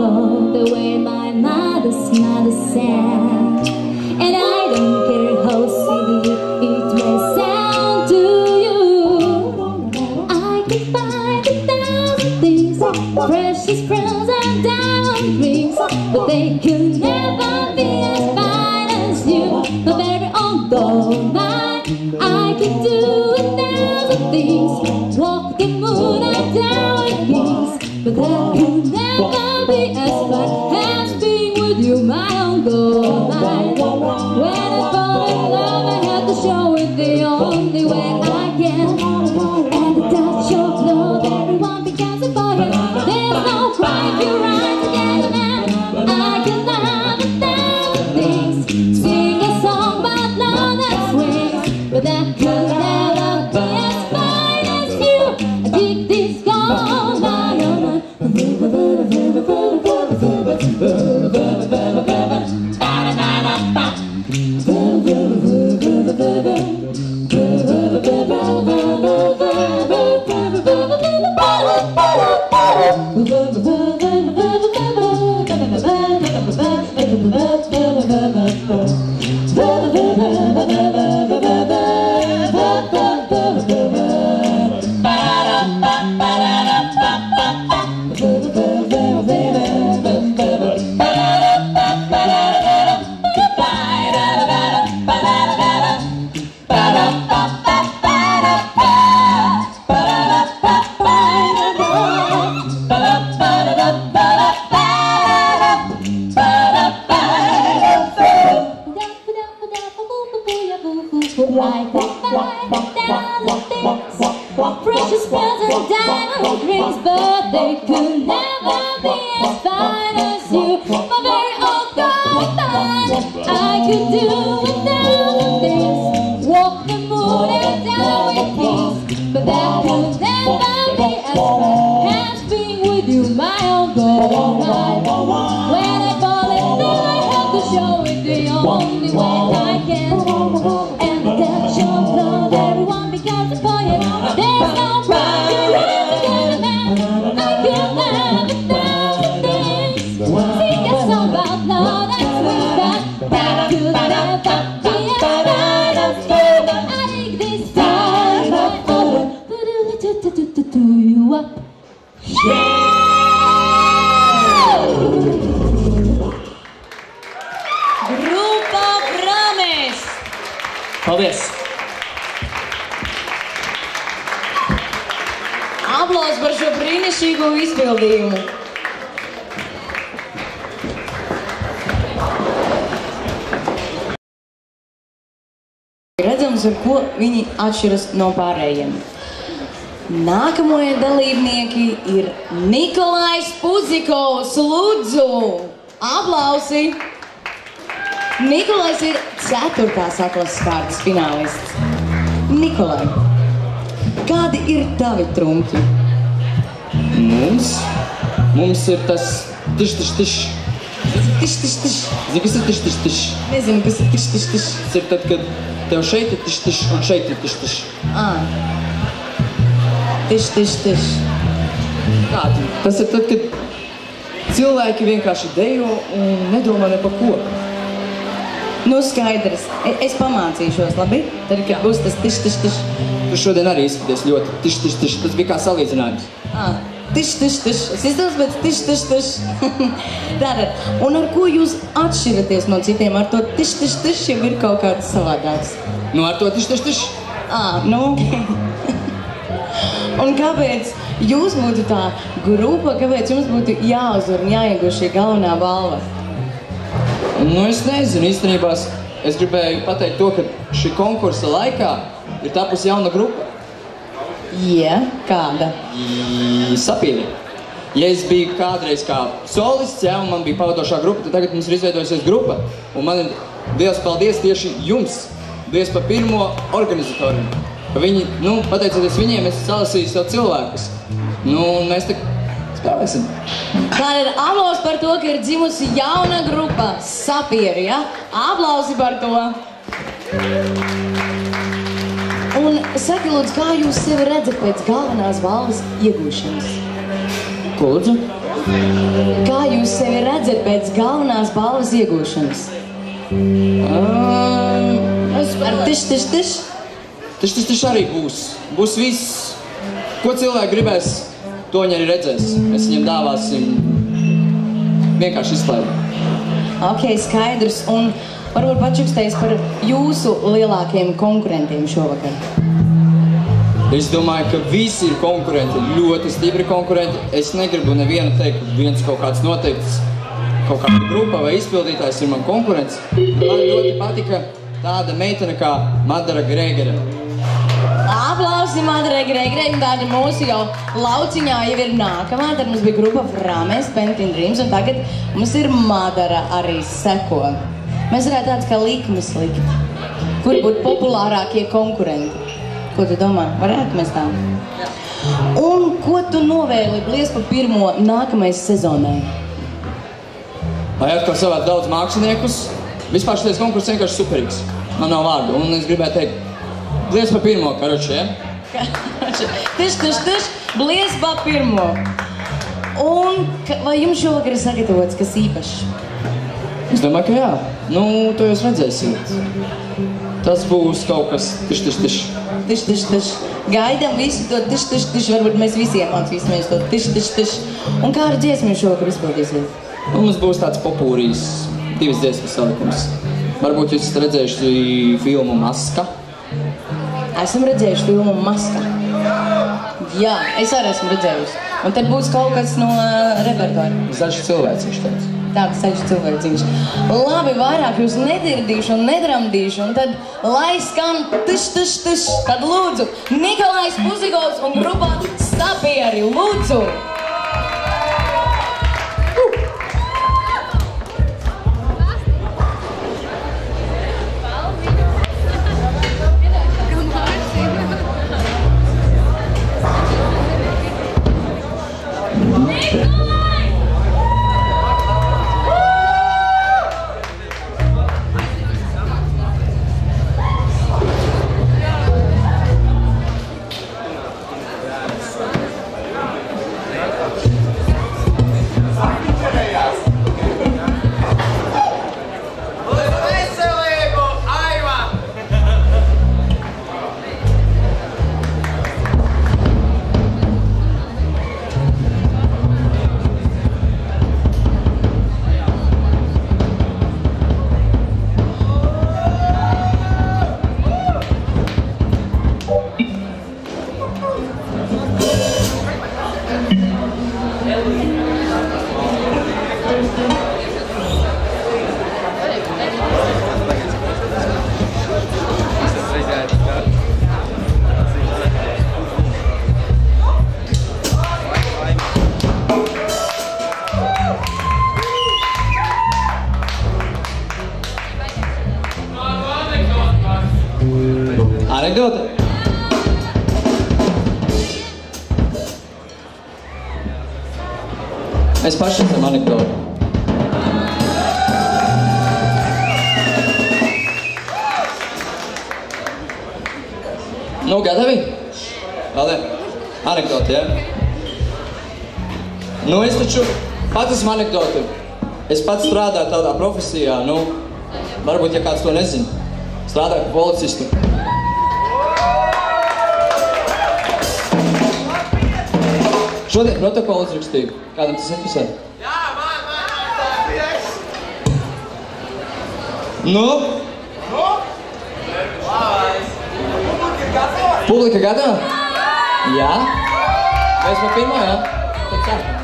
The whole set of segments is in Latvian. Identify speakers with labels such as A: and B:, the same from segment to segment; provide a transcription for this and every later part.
A: love the way my mother said. And I don't care how silly it may sound to you. I can find 1,000 things, precious pearls and diamond rings, but they could never be as fine as you, my very own gold mine. I can do 1,000 things, walk the moon and diamond rings, but that could never be as fine as being with you, my own gold mine. When I fall in love, I have to show it the only way I can. And the touch of love, everyone becomes a boy. There's no cry if you rise again, man. I can love 1,000 things, sing a song about love that swings, but that could never be as fine as you. I dig this gold mine. Like 1,000 things, precious pearls and diamond rings, but they could never be as fine as you, my very own gold mine. I could do 1,000 things, walk the moon and diamond rings, but that could never be as fine as being with you, my own gold mine. When I fall in love, I have to show it the only way I can. Everyone becomes a poet. There's no right to run together, man. I could love 1,000 things, sing a song about love and sweet, but that could never be as fine as you. I think this time I owe you up.
B: Grupa Prames!
C: Paldies!
B: Aplausi par šo brīnišķīgo izpildījumu. Redzams, ar ko viņi atšķiras no pārējiem. Nākamie dalībnieki ir Nikolajs Pudzikovs, lūdzu! Aplausi! Nikolajs ir 4. klases kārtas finālists. Nikolaj, kādi ir tavi trumpi?
C: Mums ir tas tiš.
B: Tiš.
C: Zini, kas ir tiš?
B: Nezinu, kas ir tiš.
C: Tas ir tad, kad tev šeit ir tiš un šeit ir tiš.
B: Tiš.
C: Kādi? Tas ir tad, kad cilvēki vienkārši dejo un nedomā ne par ko.
B: Nu, skaidrs. Es pamācīšos, labi? Tad, kad būs tas tiš.
C: Tu šodien arī izskaties ļoti tiš. Tas bija kā salīdzinājums.
B: Tiš. Es izdelos pēc tiš. Tātad, un ar ko jūs atšķiraties no citiem? Ar to tiš jau ir kaut kāds savādāks.
C: Nu, ar to tiš.
B: Nu. Un kāpēc jūs būtu tā grupa, kāpēc jums būtu jāuzvar un jāiegūst šī galvenā balva?
C: Nu, es nezinu, īstenībā es gribēju pateikt to, ka šī konkursa laikā ir tapusi jauna grupa.
B: Kāda?
C: Sapīri. Ja es biju kādreiz kā solists, un man bija pavadošā grupa, tad tagad mums ir izveidojusies grupa. Un man ir liels paldies tieši jums, liels par pirmo organizatoriem. Viņi, pateicoties viņiem, es salasīju sev cilvēkus. Un mēs te spēlēsim.
B: Tātad aplausi par to, ka ir dzimusi jauna grupa Sapieri, ja? Aplausi par to. Un saki, lūdzu, kā jūs sevi redzat pēc galvenās balvas iegūšanas?
C: Ko, lūdzu?
B: Kā jūs sevi redzat pēc galvenās balvas iegūšanas? Ar tiš?
C: Tiš arī būs. Būs viss. Ko cilvēki gribēs, to viņi arī redzēs. Mēs viņiem dāvāsim vienkārši izklaidu.
B: Ok, skaidrs. Un varbūt pačukstējis par jūsu lielākajiem konkurentiem šovakar.
C: Es domāju, ka visi ir konkurenti, ļoti stipri konkurenti. Es negribu nevienu teikt, ka viens kaut kāds noteikts, kaut kāda grupa vai izpildītājs ir man konkurents. Man ļoti patika tāda meitene kā Madara Gregere.
B: Aplausi Madara Gregere, tāda mūsu jau lauciņā jau ir nākamā. Tad mums bija grupa Frames, Painting Dreams, un tagad mums ir Madara arī seko. Mēs varētu tāds kā likmes likt. Kuri būtu populārākie konkurenti? Ko tu domā? Varētu mēs tā? Un ko tu novēli Bliespa pirmo nākamais sezonai?
C: Lai atkal savāt daudz māksliniekus. Vispār šitais konkurss vienkārši superīgs. Man nav vārdu. Un es gribētu teikt, Bliespa pirmo, karoči, ja?
B: Tiš, Bliespa pirmo. Un vai jums šovakar ir sagatavots kas īpašs?
C: Es domāju, ka jā. Nu, to jūs redzēsiet. Tas būs kaut kas tiš.
B: Tiš. Gaidām visi to tiš. Varbūt mēs visi iemācīsimies to tiš. Un kā ar dziesmu šovakar izpildīsiet?
C: Un mums būs tāds popūrijas, 2 dziesmas salikums. Varbūt jūs esat redzējuši filmu Maska?
B: Esam redzējuši filmu Maska. Jā, es arī esmu redzējusi. Un tad būs kaut kas no repertuāra.
C: Zaļš cilvēks, viņš teica.
B: Tāds ceļš cilvēciņš. Labi, vairāk jūs nedirdīšu un nedramdīšu, un tad lai skan tiš. Tad lūdzu, Nikolais Puzigovs un grupā Sapieri, lūdzu!
C: Anekdote. Mēs paši esam anekdoti. Nu, gatavi? Vēl anekdoti, ja? Nu, es taču pats esmu anekdoti. Es pats strādāju tādā profesijā, nu, varbūt, ja kāds to nezina. Strādāju par policistu. Šodien protokolu uzrakstīju. Kādam tas interesē? Jā, man! Nu? Publika gatava? Jā? Mēs par pirmo, jā? Tad sākam.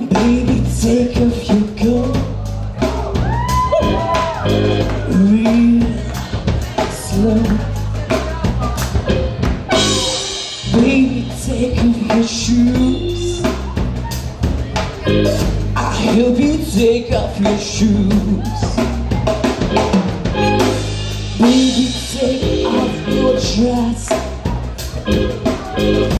D: Baby, take off your coat. Real slow. Baby, take off your shoes. I help you take off your shoes. Baby, take off your dress.